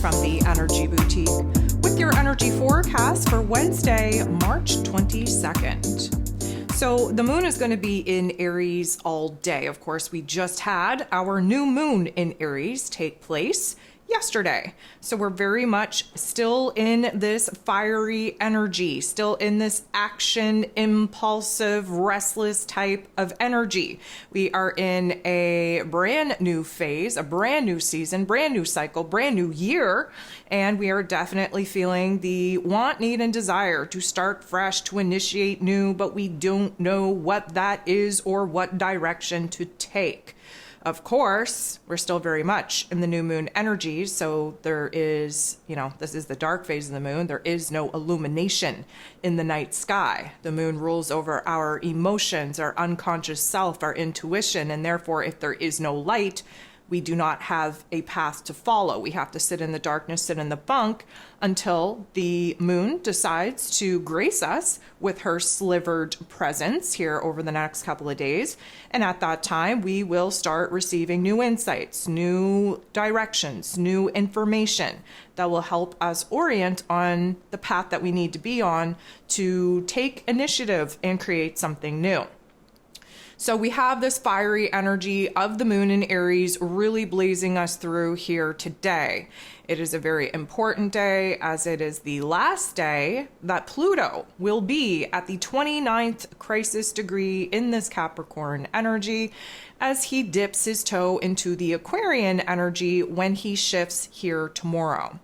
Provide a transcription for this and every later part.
from the Energy Boutique with your energy forecast for Wednesday, March 22nd. So the moon is going to be in Aries all day. Of course, we just had our new moon in Aries take place yesterday. So we're very much still in this fiery energy, still in this action, impulsive, restless type of energy. We are in a brand new phase, a brand new season, brand new cycle, brand new year. And we are definitely feeling the want, need, and desire to start fresh, to initiate new, but we don't know what that is or what direction to take. Of course, we're still very much in the new moon energy. So there is, this is the dark phase of the moon. There is no illumination in the night sky. The moon rules over our emotions, our unconscious self, our intuition. And therefore, if there is no light, we do not have a path to follow. We have to sit in the darkness, sit in the bunk until the moon decides to grace us with her slivered presence here over the next couple of days. And at that time, we will start receiving new insights, new directions, new information that will help us orient on the path that we need to be on to take initiative and create something new. So we have this fiery energy of the moon in Aries really blazing us through here today. It is a very important day as it is the last day that Pluto will be at the 29th crisis degree in this Capricorn energy as he dips his toe into the Aquarian energy when he shifts here tomorrow.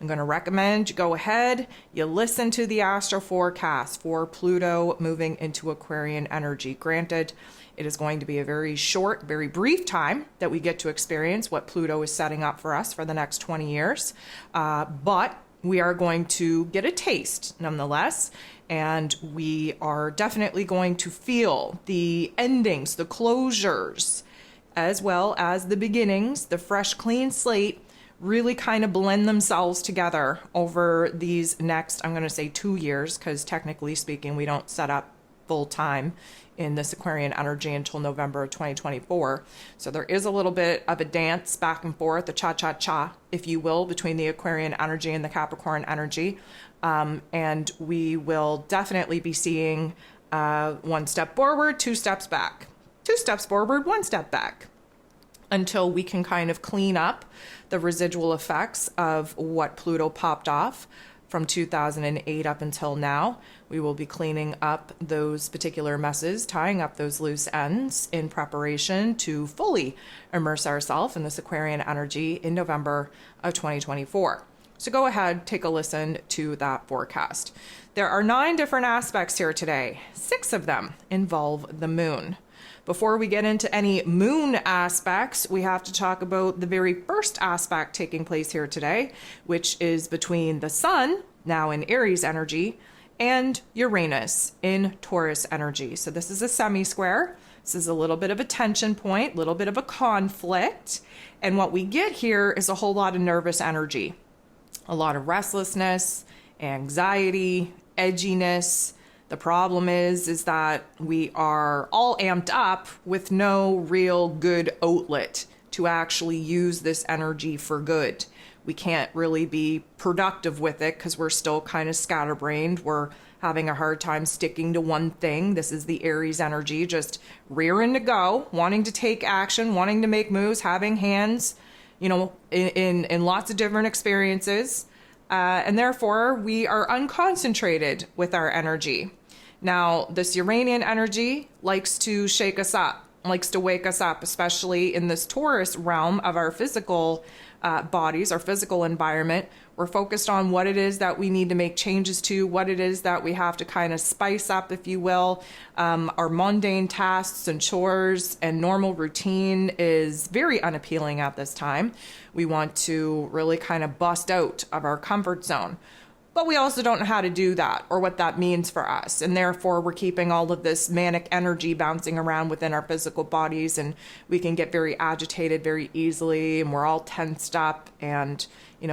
I'm going to recommend you go ahead, you listen to the astro forecast for Pluto moving into Aquarian energy. Granted, it is going to be a very short, very brief time that we get to experience what Pluto is setting up for us for the next 20 years. But we are going to get a taste nonetheless. And we are definitely going to feel the endings, the closures, as well as the beginnings, the fresh, clean slate, really kind of blend themselves together over these next, I'm going to say 2 years, because technically speaking, we don't set up full time in this Aquarian energy until November of 2024. So there is a little bit of a dance back and forth, a cha-cha-cha, if you will, between the Aquarian energy and the Capricorn energy. And we will definitely be seeing 1 step forward, 2 steps back, 2 steps forward, 1 step back, until we can kind of clean up the residual effects of what Pluto popped off from 2008 up until now. We will be cleaning up those particular messes, tying up those loose ends in preparation to fully immerse ourselves in this Aquarian energy in November of 2024. So go ahead, take a listen to that forecast. There are 9 different aspects here today. 6 of them involve the moon. Before we get into any moon aspects, we have to talk about the very first aspect taking place here today, which is between the sun, now in Aries energy, and Uranus in Taurus energy. So this is a semi-square. This is a little bit of a tension point, a little bit of a conflict. And what we get here is a whole lot of nervous energy, a lot of restlessness, anxiety, edginess. The problem is that we are all amped up with no real good outlet to actually use this energy for good. We can't really be productive with it because we're still kind of scatterbrained. We're having a hard time sticking to one thing. This is the Aries energy, just rearing to go, wanting to take action, wanting to make moves, having hands, in lots of different experiences. And therefore, we are unconcentrated with our energy. Now, this Uranian energy likes to shake us up, likes to wake us up, especially in this Taurus realm of our physical bodies, our physical environment. We're focused on what it is that we need to make changes to, what it is that we have to kind of spice up, if you will. Our mundane tasks and chores and normal routine is very unappealing at this time. We want to really kind of bust out of our comfort zone. But we also don't know how to do that or what that means for us. And therefore, we're keeping all of this manic energy bouncing around within our physical bodies. And we can get very agitated very easily. And we're all tensed up. And,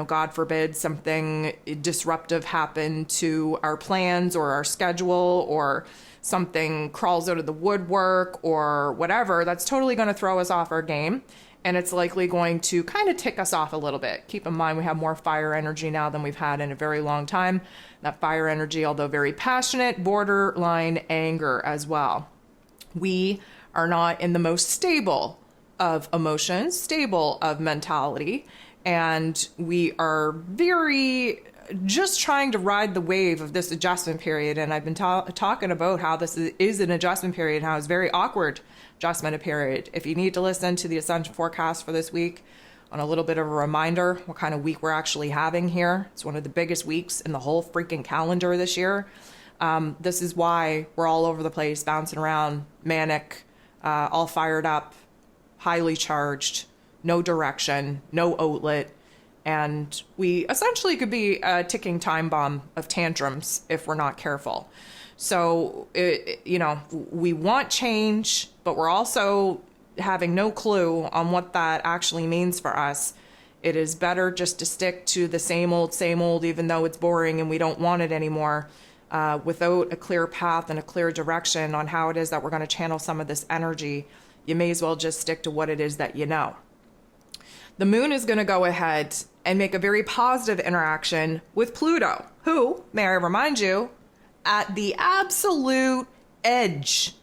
God forbid something disruptive happen to our plans or our schedule, or something crawls out of the woodwork or whatever. That's totally going to throw us off our game. and it's likely going to kind of tick us off a little bit. Keep in mind, we have more fire energy now than we've had in a very long time. That fire energy, although very passionate, borderline anger as well. We are not in the most stable of emotions, stable of mentality, and we are very just trying to ride the wave of this adjustment period. And I've been talking about how this is an adjustment period, how it's very awkward adjustment period. If you need to listen to the ascension forecast for this week on a little bit of a reminder what kind of week we're actually having here, it's one of the biggest weeks in the whole freaking calendar this year. This is why we're all over the place, bouncing around, manic, all fired up, highly charged, no direction, no outlet. And we essentially could be a ticking time bomb of tantrums if we're not careful. So, we want change, but we're also having no clue on what that actually means for us. It is better just to stick to the same old, even though it's boring and we don't want it anymore, without a clear path and a clear direction on how it is that we're going to channel some of this energy. You may as well just stick to what it is that you know. The moon is going to go ahead and make a very positive interaction with Pluto, who, may I remind you, at the absolute edge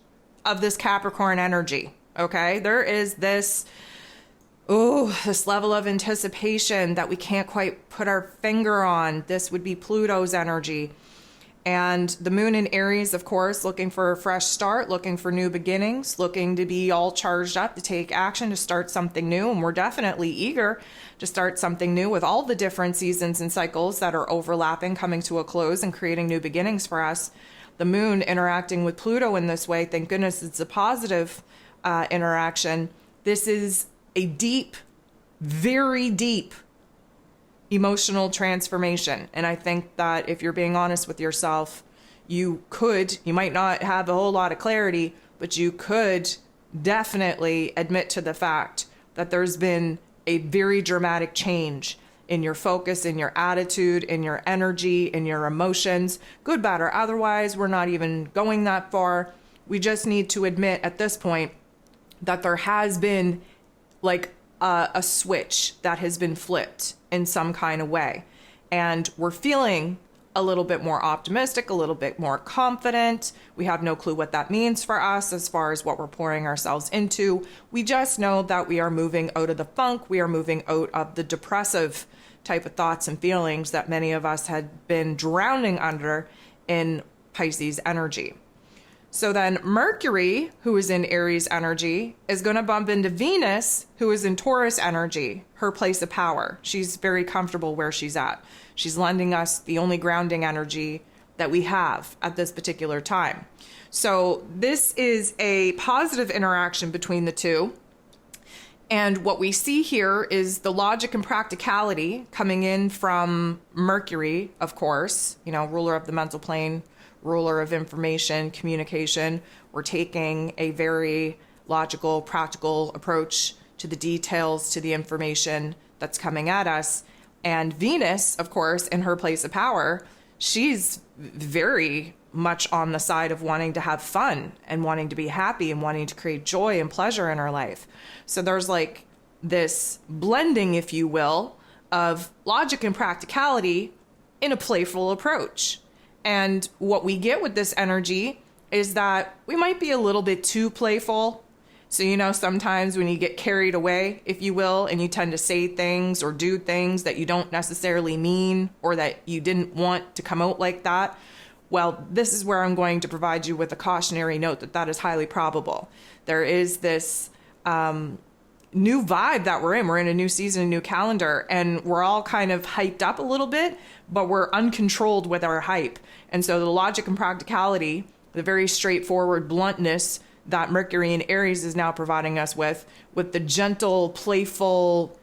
of this Capricorn energy, okay? There is this level of anticipation that we can't quite put our finger on. This would be Pluto's energy. And the moon in Aries, of course, looking for a fresh start, looking for new beginnings, looking to be all charged up to take action, to start something new. And we're definitely eager to start something new with all the different seasons and cycles that are overlapping, coming to a close and creating new beginnings for us. The moon interacting with Pluto in this way, thank goodness it's a positive interaction. This is a deep, very deep emotional transformation. And I think that if you're being honest with yourself, you might not have a whole lot of clarity, but you could definitely admit to the fact that there's been a very dramatic change in your focus, in your attitude, in your energy, in your emotions, good, bad, or otherwise. We're not even going that far. We just need to admit at this point that there has been like a switch that has been flipped in some kind of way. And we're feeling a little bit more optimistic, a little bit more confident. We have no clue what that means for us as far as what we're pouring ourselves into. We just know that we are moving out of the funk. We are moving out of the depressive type of thoughts and feelings that many of us had been drowning under in Pisces energy. So then Mercury, who is in Aries energy, is going to bump into Venus, who is in Taurus energy, her place of power. She's very comfortable where she's at. She's lending us the only grounding energy that we have at this particular time. So this is a positive interaction between the two. And what we see here is the logic and practicality coming in from Mercury, of course, ruler of the mental plane, ruler of information, communication. We're taking a very logical, practical approach to the details, to the information that's coming at us. And Venus, of course, in her place of power, she's very much on the side of wanting to have fun and wanting to be happy and wanting to create joy and pleasure in her life. So there's like this blending, if you will, of logic and practicality in a playful approach. And what we get with this energy is that we might be a little bit too playful. So, sometimes when you get carried away, if you will, and you tend to say things or do things that you don't necessarily mean or that you didn't want to come out like that, well, this is where I'm going to provide you with a cautionary note that is highly probable. There is this new vibe that we're in. We're in a new season, a new calendar, and we're all kind of hyped up a little bit, but we're uncontrolled with our hype. And so the logic and practicality, the very straightforward bluntness that Mercury in Aries is now providing us with the gentle, playful,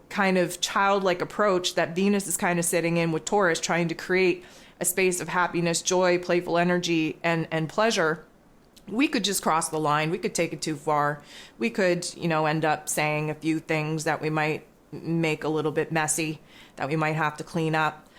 kind of childlike approach that Venus is kind of sitting in with Taurus, trying to create a space of happiness, joy, playful energy, and pleasure. We could just cross the line. We could take it too far. We could, end up saying a few things that we might make a little bit messy, that we might have to clean up.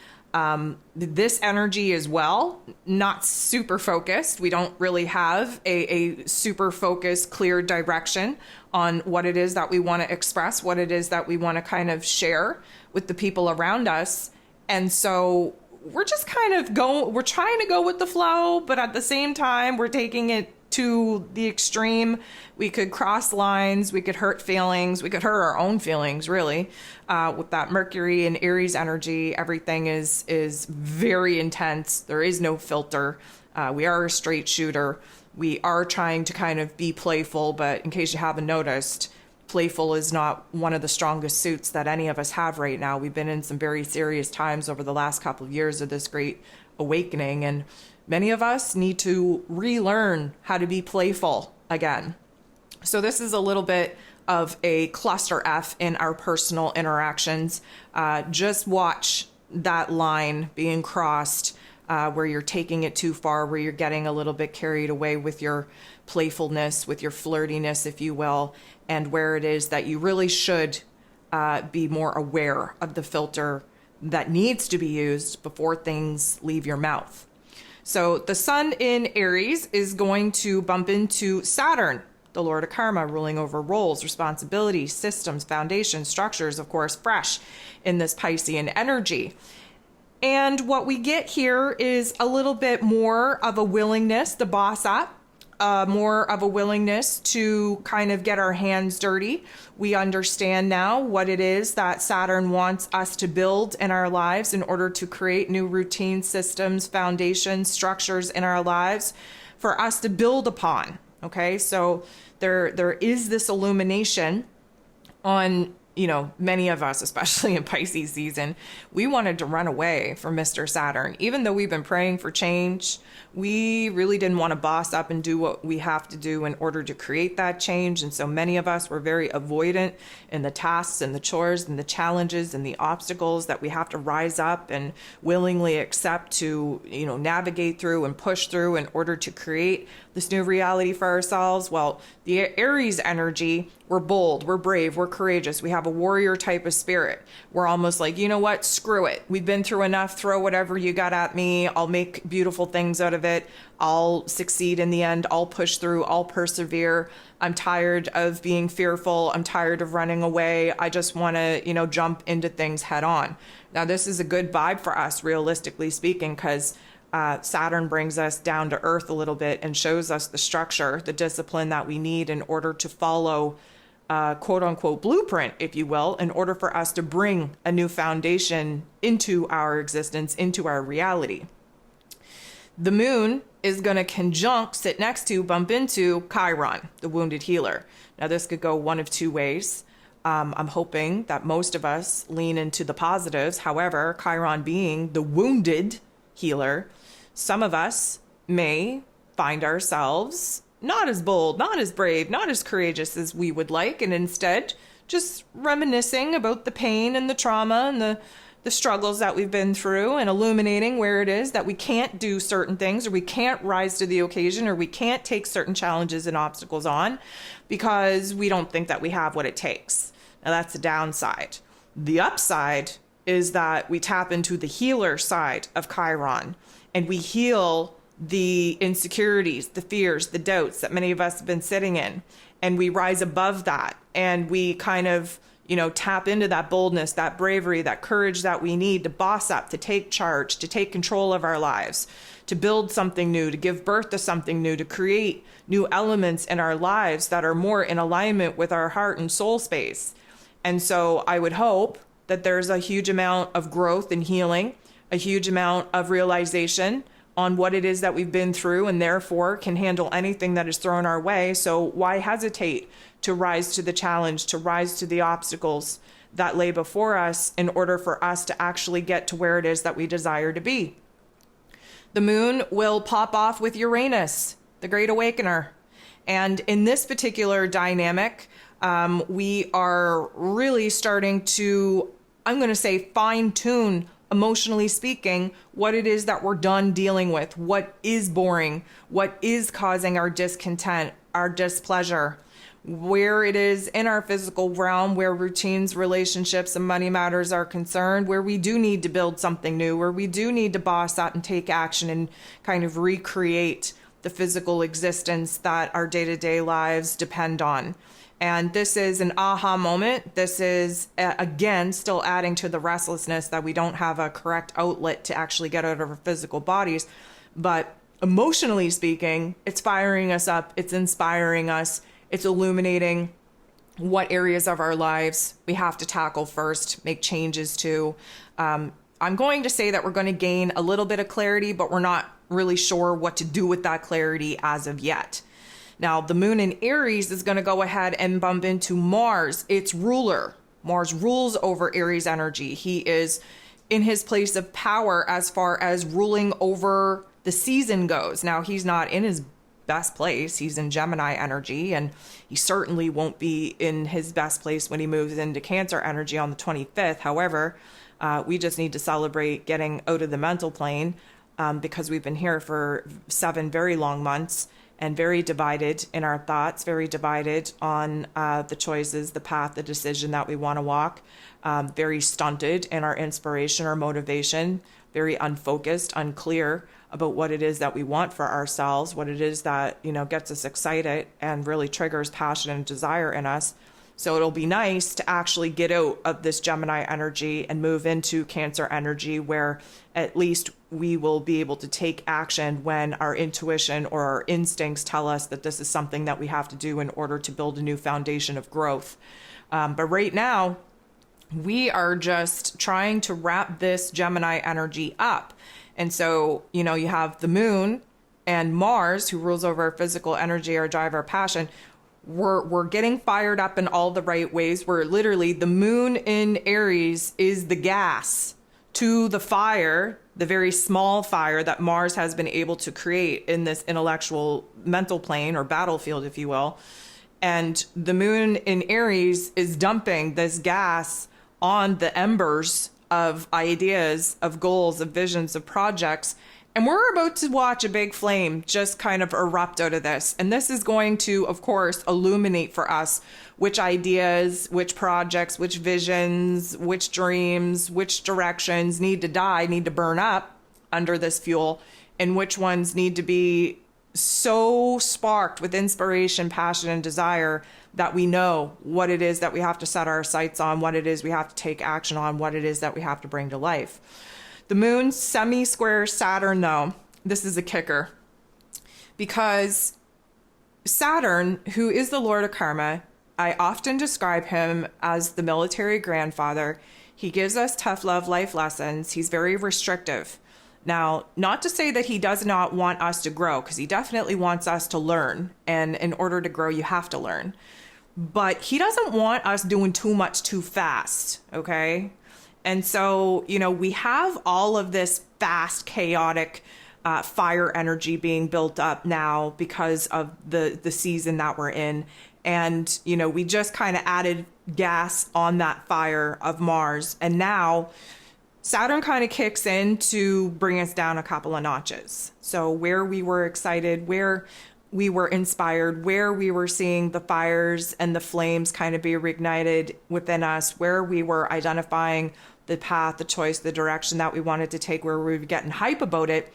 This energy as well, not super focused. We don't really have a super focused, clear direction on what it is that we want to express, what it is that we want to kind of share with the people around us. And so we're just kind of we're trying to go with the flow, but at the same time, we're taking it to the extreme. We could cross lines, we could hurt feelings, we could hurt our own feelings, really. With that Mercury and Aries energy, everything is very intense. There is no filter. We are a straight shooter. We are trying to kind of be playful, but in case you haven't noticed, playful is not one of the strongest suits that any of us have right now. We've been in some very serious times over the last couple of years of this great awakening, and many of us need to relearn how to be playful again. So this is a little bit of a cluster F in our personal interactions. Just watch that line being crossed, where you're taking it too far, where you're getting a little bit carried away with your playfulness, with your flirtiness, if you will, and where it is that you really should be more aware of the filter that needs to be used before things leave your mouth. So the sun in Aries is going to bump into Saturn, the Lord of Karma, ruling over roles, responsibilities, systems, foundations, structures, of course, fresh in this Piscean energy. And what we get here is a little bit more of a willingness to boss up, more of a willingness to kind of get our hands dirty. We understand now what it is that Saturn wants us to build in our lives in order to create new routine systems, foundations, structures in our lives for us to build upon. Okay, so there is this illumination on, many of us, especially in Pisces season. We wanted to run away from Mr. Saturn. Even though we've been praying for change, we really didn't want to boss up and do what we have to do in order to create that change. And so many of us were very avoidant in the tasks and the chores and the challenges and the obstacles that we have to rise up and willingly accept to, navigate through and push through in order to create this new reality for ourselves. Well, the Aries energy, we're bold, we're brave, we're courageous. We have a warrior type of spirit. We're almost like, you know what? Screw it. We've been through enough. Throw whatever you got at me. I'll make beautiful things out of it. I'll succeed in the end. I'll push through. I'll persevere. I'm tired of being fearful. I'm tired of running away. I just want to, jump into things head on. Now, this is a good vibe for us, realistically speaking, because Saturn brings us down to earth a little bit and shows us the structure, the discipline that we need in order to follow quote unquote blueprint, if you will, in order for us to bring a new foundation into our existence, into our reality. The moon is going to conjunct, sit next to, bump into Chiron, the wounded healer. Now, this could go one of two ways. I'm hoping that most of us lean into the positives. However, Chiron being the wounded healer, some of us may find ourselves not as bold, not as brave, not as courageous as we would like, and instead just reminiscing about the pain and the trauma and the struggles that we've been through, and illuminating where it is that we can't do certain things, or we can't rise to the occasion, or we can't take certain challenges and obstacles on because we don't think that we have what it takes. Now, that's the downside. The upside is that we tap into the healer side of Chiron, and we heal the insecurities, the fears, the doubts that many of us have been sitting in. And we rise above that, and we kind of, tap into that boldness, that bravery, that courage that we need to boss up, to take charge, to take control of our lives, to build something new, to give birth to something new, to create new elements in our lives that are more in alignment with our heart and soul space. And so I would hope that there's a huge amount of growth and healing, a huge amount of realization on what it is that we've been through, and therefore can handle anything that is thrown our way. So why hesitate to rise to the challenge, to rise to the obstacles that lay before us in order for us to actually get to where it is that we desire to be? The moon will pop off with Uranus, the Great Awakener. And in this particular dynamic, we are really starting to, I'm going to say, fine-tune, emotionally speaking, what it is that we're done dealing with, what is boring, what is causing our discontent, our displeasure, where it is in our physical realm, where routines, relationships, and money matters are concerned, where we do need to build something new, where we do need to boss up and take action and kind of recreate the physical existence that our day-to-day lives depend on. And this is an aha moment. This is, again, still adding to the restlessness that we don't have a correct outlet to actually get out of our physical bodies. But emotionally speaking, it's firing us up. It's inspiring us. It's illuminating what areas of our lives we have to tackle first, make changes to. I'm going to say that we're going to gain a little bit of clarity, but we're not really sure what to do with that clarity as of yet. Now, the moon in Aries is going to go ahead and bump into Mars, its ruler. Mars rules over Aries energy. He is in his place of power as far as ruling over the season goes. Now, he's not in his best place. He's in Gemini energy, and he certainly won't be in his best place when he moves into Cancer energy on the 25th. However, we just need to celebrate getting out of the mental plane because we've been here for 7 very long months, and very divided in our thoughts, very divided on the choices, the path, the decision that we want to walk, very stunted in our inspiration or motivation, very unfocused, unclear about what it is that we want for ourselves, what it is that, gets us excited and really triggers passion and desire in us. So it'll be nice to actually get out of this Gemini energy and move into Cancer energy, where at least we will be able to take action when our intuition or our instincts tell us that this is something that we have to do in order to build a new foundation of growth. But right now, we are just trying to wrap this Gemini energy up. And so, you have the moon and Mars, who rules over our physical energy, our drive, our passion. We're getting fired up in all the right ways. Where literally the moon in Aries is the gas to the fire, the very small fire that Mars has been able to create in this intellectual mental plane or battlefield, if you will. And the moon in Aries is dumping this gas on the embers of ideas, of goals, of visions, of projects. And we're about to watch a big flame just kind of erupt out of this. And this is going to, of course, illuminate for us which ideas, which projects, which visions, which dreams, which directions need to die, need to burn up under this fuel, and which ones need to be so sparked with inspiration, passion, and desire that we know what it is that we have to set our sights on, what it is we have to take action on, what it is that we have to bring to life. The moon semi-square Saturn, though, this is a kicker, because Saturn, who is the Lord of Karma, I often describe him as the military grandfather. He gives us tough love life lessons. He's very restrictive. Now, not to say that he does not want us to grow, because he definitely wants us to learn. And in order to grow, you have to learn. But he doesn't want us doing too much too fast, okay? And so, we have all of this fast, chaotic fire energy being built up now because of the season that we're in. And, we just kind of added gas on that fire of Mars. And now Saturn kind of kicks in to bring us down a couple of notches. So where we were excited, where we were inspired, where we were seeing the fires and the flames kind of be reignited within us, where we were identifying the path, the choice, the direction that we wanted to take, where we were getting hype about it,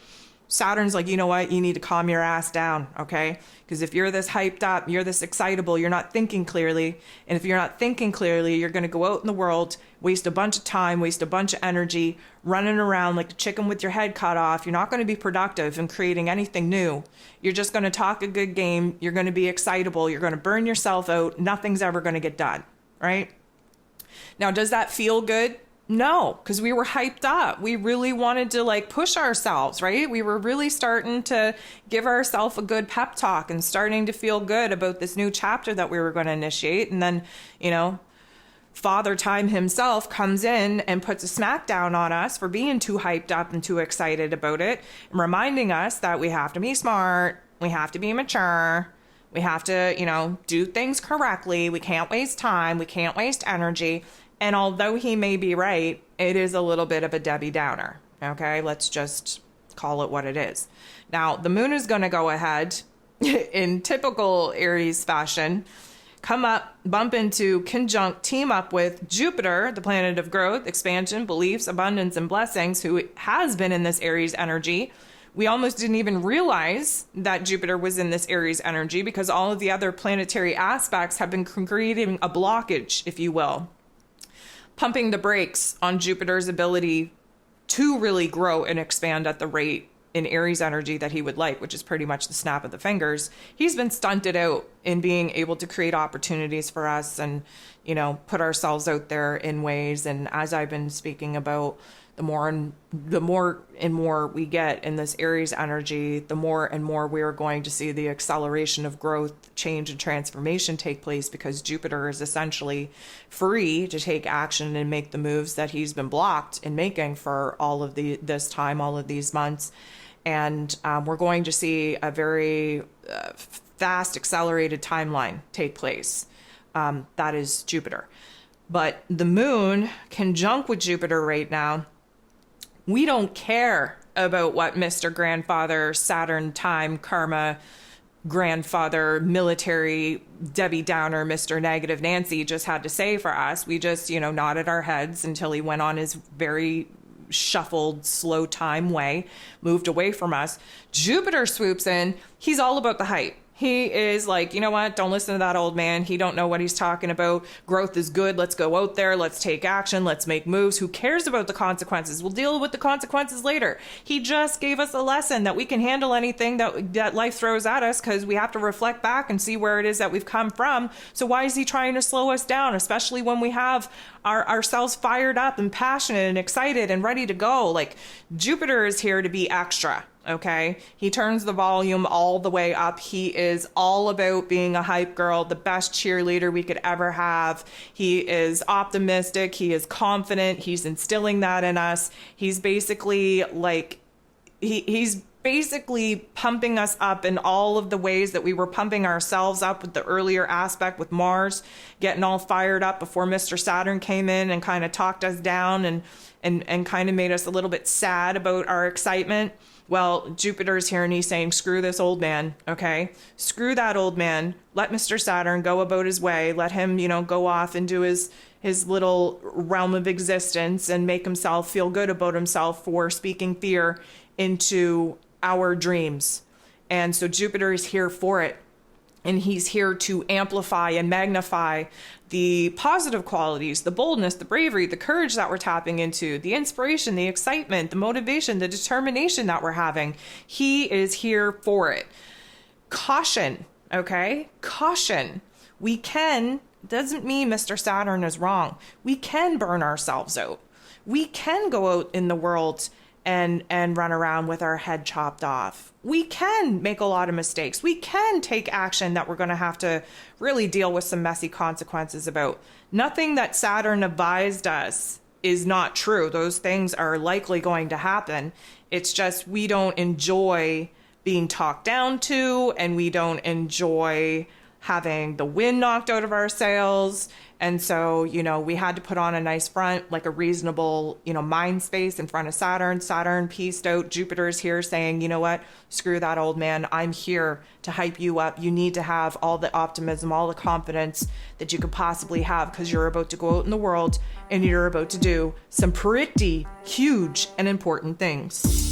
Saturn's like, you know what? You need to calm your ass down, okay? Because if you're this hyped up, you're this excitable, you're not thinking clearly. And if you're not thinking clearly, you're going to go out in the world, waste a bunch of time, waste a bunch of energy, running around like a chicken with your head cut off. You're not going to be productive in creating anything new. You're just going to talk a good game. You're going to be excitable. You're going to burn yourself out. Nothing's ever going to get done, right? Now, does that feel good? No, because we were hyped up. We really wanted to push ourselves, right? We were really starting to give ourselves a good pep talk and starting to feel good about this new chapter that we were going to initiate. And then, Father Time himself comes in and puts a smackdown on us for being too hyped up and too excited about it, and reminding us that we have to be smart, we have to be mature, we have to, do things correctly. We can't waste time. We can't waste energy. And although he may be right, it is a little bit of a Debbie Downer. Okay, let's just call it what it is. Now, the moon is going to go ahead in typical Aries fashion, come up, bump into, conjunct, team up with Jupiter, the planet of growth, expansion, beliefs, abundance, and blessings, who has been in this Aries energy. We almost didn't even realize that Jupiter was in this Aries energy because all of the other planetary aspects have been creating a blockage, if you will, pumping the brakes on Jupiter's ability to really grow and expand at the rate in Aries energy that he would like, which is pretty much the snap of the fingers. He's been stunted out in being able to create opportunities for us and, put ourselves out there in ways. And as I've been speaking about, the more and more we get in this Aries energy, the more and more we are going to see the acceleration of growth, change, and transformation take place, because Jupiter is essentially free to take action and make the moves that he's been blocked in making for all of this time, all of these months. And we're going to see a very fast, accelerated timeline take place. That is Jupiter. But the moon conjunct with Jupiter right now, we don't care about what Mr. Grandfather, Saturn, time, karma, grandfather, military, Debbie Downer, Mr. Negative Nancy just had to say for us. We just, nodded our heads until he went on his very shuffled, slow time way, moved away from us. Jupiter swoops in. He's all about the hype. He is like, you know what? Don't listen to that old man. He don't know what he's talking about. Growth is good. Let's go out there. Let's take action. Let's make moves. Who cares about the consequences? We'll deal with the consequences later. He just gave us a lesson that we can handle anything that life throws at us, because we have to reflect back and see where it is that we've come from. So why is he trying to slow us down, especially when we have ourselves fired up and passionate and excited and ready to go? Like, Jupiter is here to be extra. Okay. He turns the volume all the way up. He is all about being a hype girl, the best cheerleader we could ever have. He is optimistic. He is confident. He's instilling that in us. He's basically like, he's basically pumping us up in all of the ways that we were pumping ourselves up with the earlier aspect with Mars, getting all fired up before Mr. Saturn came in and kind of talked us down and kind of made us a little bit sad about our excitement. Well, Jupiter's here and he's saying, screw this old man, okay? Screw that old man. Let Mr. Saturn go about his way. Let him, go off and do his little realm of existence and make himself feel good about himself for speaking fear into our dreams. And so Jupiter is here for it. And he's here to amplify and magnify the positive qualities, the boldness, the bravery, the courage that we're tapping into, the inspiration, the excitement, the motivation, the determination that we're having. He is here for it. Caution, okay? Caution. Doesn't mean Mr. Saturn is wrong. We can burn ourselves out. We can go out in the world and run around with our head chopped off. We can make a lot of mistakes. We can take action that we're going to have to really deal with some messy consequences about. Nothing that Saturn advised us is not true. Those things are likely going to happen. It's just we don't enjoy being talked down to, and we don't enjoy having the wind knocked out of our sails. And so, we had to put on a nice front, like a reasonable, mind space in front of Saturn. Saturn pieced out. Jupiter's here saying, you know what, screw that old man. I'm here to hype you up. You need to have all the optimism, all the confidence that you could possibly have, because you're about to go out in the world and you're about to do some pretty huge and important things.